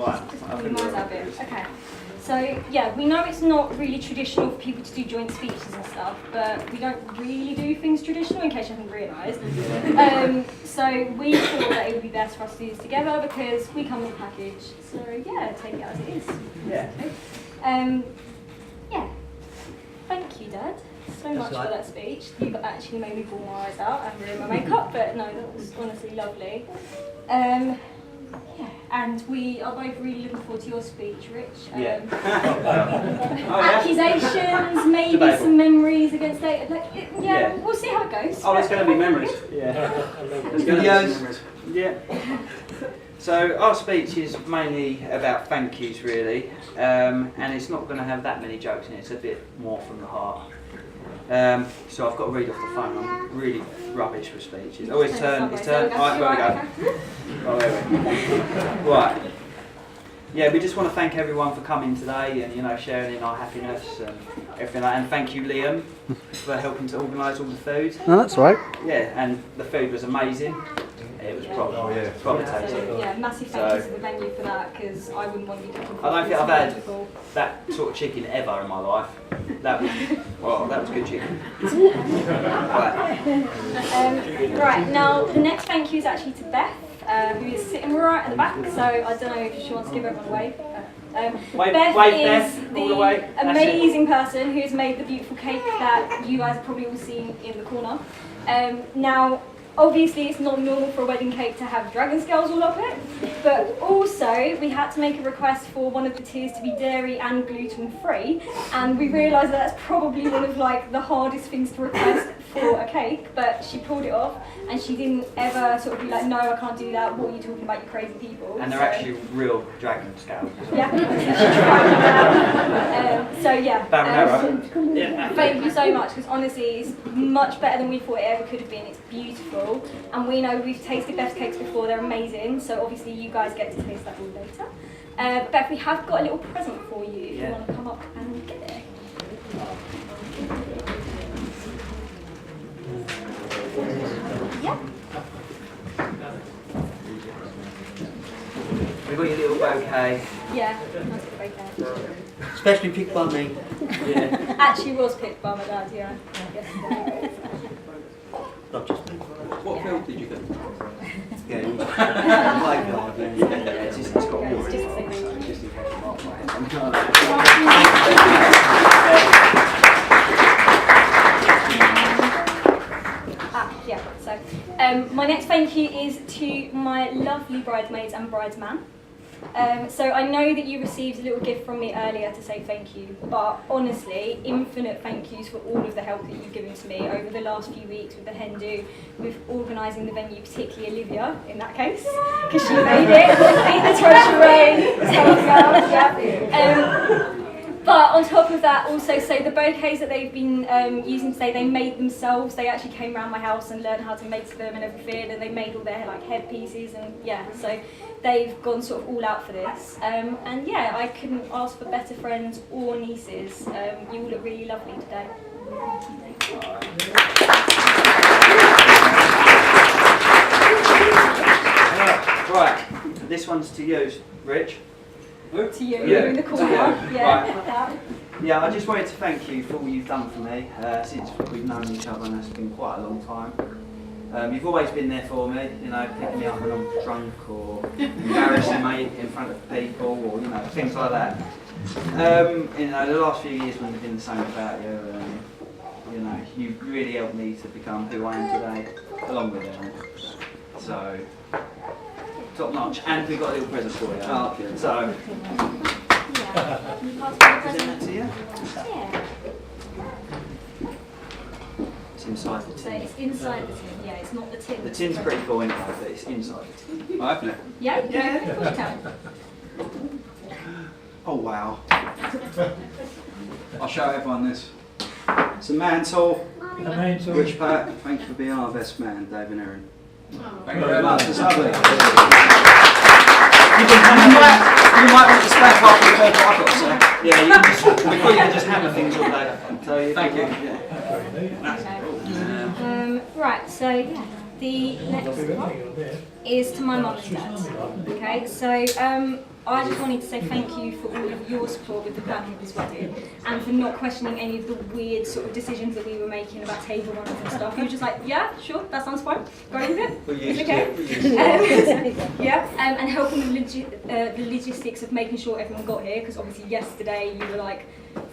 Okay. So yeah, we know it's not really traditional for people to do joint speeches and stuff, but we don't really do things traditional, in case you haven't realised. So we thought that it would be best for us to do this together because we come with a package. So yeah, take it as it is. Yeah. Yeah. Thank you, Dad, so much for that speech. You actually made me bawl my eyes out and ruin my makeup, but no, that was honestly lovely. Yeah, and we are both really looking forward to your speech, Rich. Accusations, maybe some memories against Dave. Yeah, we'll see how it goes. Oh, there's going to be memories. Yeah. There's going to be memories. Yeah. So our speech is mainly about thank yous, really, and it's not going to have that many jokes in it. It's a bit more from the heart. So I've got to read off the phone. I'm really rubbish with speeches. Oh, it's turn. Right, where we go. Right. Yeah, we just want to thank everyone for coming today and sharing in our happiness and everything like that. And thank you, Liam, for helping to organise all the food. Oh, that's right. Yeah, and the food was amazing. It was probably tasty. Yeah, massive thank you to the venue for that, because I wouldn't want you to come. I don't think I've had that sort of chicken ever in my life. That was good chicken. Right, now the next thank you is actually to Beth, who is sitting right at the back, so I don't know if she wants to give everyone a wave. Beth is the amazing person who's made the beautiful cake that you guys have probably all seen in the corner. Now, obviously it's not normal for a wedding cake to have dragon scales all up it, but also we had to make a request for one of the tiers to be dairy and gluten free, and we realised that that's probably one of the hardest things to request for a cake, but she pulled it off and she didn't ever sort of be like, no, I can't do that, what are you talking about, you crazy people. And they're actually real dragon scales. Yeah, so yeah, thank you so much, because honestly it's much better than we thought it ever could have been. It's beautiful, and we know we've tasted Beth's cakes before, they're amazing, so obviously you guys get to taste that all later. Beth, we have got a little present for you if you want to come up and get it. Yeah. We've got your little bouquet. Yeah, nice little bouquet. Especially picked by me. Yeah. Actually was picked by my dad, yeah. Yesterday. Not just me. What field did you go? Yeah, it was my garden. Yeah, it's got more in it, just so just in case you're not playing. Yeah, so my next thank you is to my lovely bridesmaids and bridesman. So I know that you received a little gift from me earlier to say thank you, but honestly, infinite thank yous for all of the help that you've given to me over the last few weeks with the hen do, with organising the venue, particularly Olivia in that case, because she made it, ate the treasury, but on top of that also, so the bouquets that they've been using today, they made themselves. They actually came around my house and learned how to make them and everything, and they made all their headpieces, and yeah, so they've gone sort of all out for this. And yeah, I couldn't ask for better friends or nieces. You all look really lovely today. Right, this one's to you, Rich. To you, you're in the corner. Yeah. Right. Yeah, I just wanted to thank you for all you've done for me since we've known each other, and that's been quite a long time. You've always been there for me, picking me up when I'm drunk or embarrassing me in front of people, or things like that. The last few years wouldn't have been the same without you. You really helped me to become who I am today, along with Erin. So, top notch, and we've got a little present for you. Oh, okay. So, Yeah. Can you pass me the present? present that to you? Yeah. It's inside the So tin. it's inside the tin. Yeah, it's not the tin. The tin's pretty cool anyway, but it's inside the tin. I open it. Yeah. Yeah. Of course you can. Oh wow. I'll show everyone this. It's a mantle. Which Pat, thank you for being our best man, Dave and Erin. Thank you very much. It's lovely. You might want to step up and take what I've got to say. Yeah, you can just hammer things all day. So Thank you. Yeah. Right, so yeah, the next one is to my mum and dad. Okay, so I just wanted to say thank you for all of your support with the planning of this wedding and for not questioning any of the weird sort of decisions that we were making about table runners and stuff. You were just like, yeah, sure, that sounds fine, go with it, it's okay. And helping the logistics of making sure everyone got here, because obviously yesterday you were like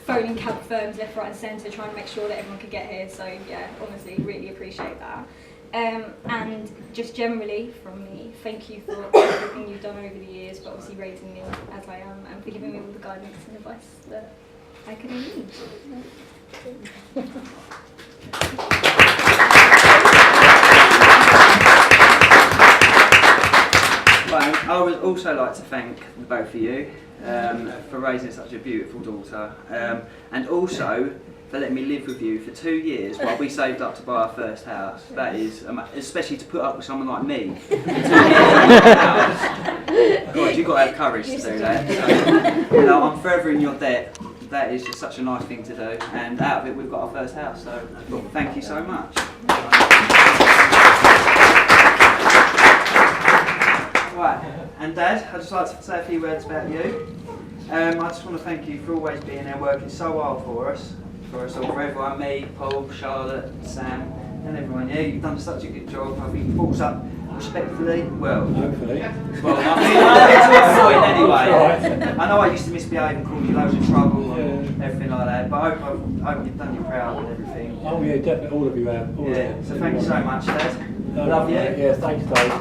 phoning cab firms left, right and centre trying to make sure that everyone could get here, so yeah, honestly, really appreciate that. And just generally from me, thank you for everything you've done over the years, but obviously raising me as I am and for giving me all the guidance and advice that I could need. Well, I would also like to thank the both of you for raising such a beautiful daughter, and also for letting me live with you for 2 years while we saved up to buy our first house. That is, especially to put up with someone like me. God, you've got to have courage to do that. So, I'm forever in your debt. That is just such a nice thing to do, and out of it we've got our first house, so thank you so much. Right, and Dad, I'd just like to say a few words about you. I just want to thank you for always being there, working so hard for us all, for everyone, me, Paul, Charlotte, Sam, and everyone. Yeah, you've done such a good job. I think balls up respectfully. Well, hopefully. Well, I think to a point anyway. I know I used to misbehave and cause you loads of trouble and everything like that, but I hope you've done your proud and everything. Oh yeah, definitely, all of you have. So thank you so much, Dad. Love you. Yeah, thanks, Dave.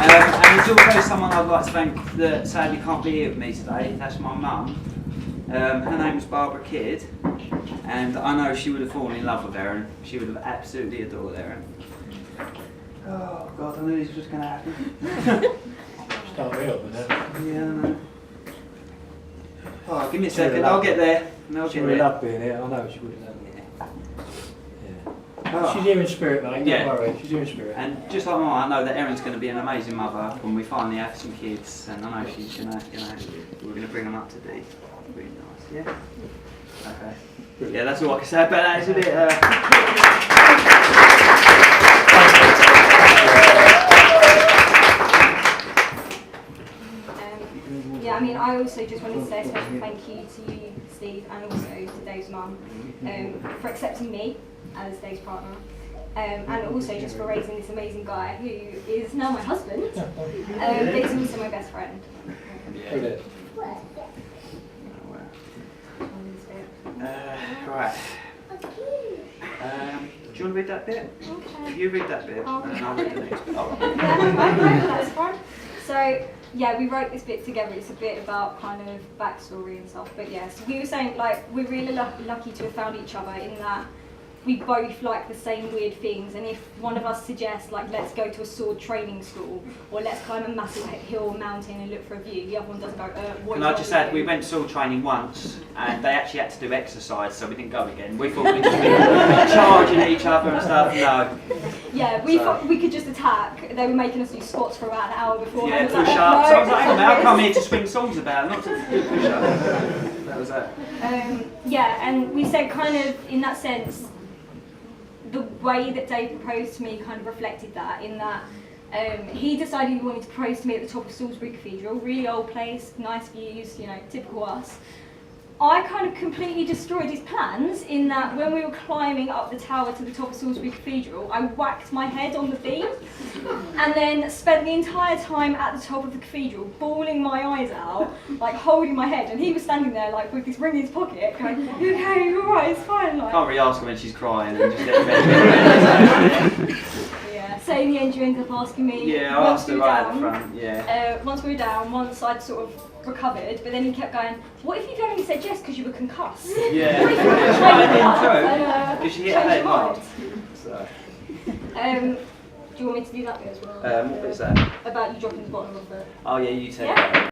And there's also someone I'd like to thank that sadly can't be here with me today. That's my mum. Her name was Barbara Kidd, and I know she would have fallen in love with Erin. She would have absolutely adored Erin. Oh God, I knew this was just going to happen. Start me up with that. Yeah, I know. Oh, give me a second, I'll get there. She would have loved being here, I know she would have loved being here. She's here in spirit, mate, don't worry, she's here in spirit. And just like Mum, I know that Erin's going to be an amazing mother when we finally have some kids, and I know she's going to, we're going to bring them up to be really nice, yeah? Okay. Yeah, that's all I can say about that, isn't it? Yeah, I mean, I also just wanted to say a special thank you to you, Steve, and also to Dave's mum for accepting me as Dave's partner, and also just for raising this amazing guy who is now my husband, but he's also my best friend. Yeah. Right. Do you want to read that bit? Okay. You read that bit, and I'll read the next bit. That's fine. So, yeah, we wrote this bit together. It's a bit about kind of backstory and stuff. But yeah, so we were saying, like, we're really lucky to have found each other in that we both like the same weird things, and if one of us suggests, like, let's go to a sword training school, or let's climb a massive hill or mountain and look for a view, the other one doesn't go, what And I just said, we went sword training once, and they actually had to do exercise, so we didn't go again. We thought we'd just be charging each other and stuff, no. Yeah, we thought we could just attack. They were making us do squats for about an hour before. Yeah, push-ups. So I was like, I'll come here to swing songs about, not to do push-ups. That was that. Yeah, and we said kind of, in that sense, the way that Dave proposed to me kind of reflected that, in that he decided he wanted to propose to me at the top of Salisbury Cathedral, really old place, nice views, you know, typical us. I kind of completely destroyed his plans in that when we were climbing up the tower to the top of Salisbury Cathedral, I whacked my head on the beam and then spent the entire time at the top of the cathedral bawling my eyes out, like holding my head, and he was standing there like with this ring in his pocket going, "You okay, you're alright, it's fine." Like, can't really ask her when she's crying and just get yeah, so in the end you ended up asking me. Yeah, I asked her right at the front, yeah. Once we were down, once I'd sort of recovered, but then he kept going, "What if you'd only said yes because you were concussed?" Yeah, what if you it might have been true. Did she hit her head hard? So. Do you want me to do that bit as well? What is that? About you dropping the bottom of the... Oh yeah, you said yeah. that.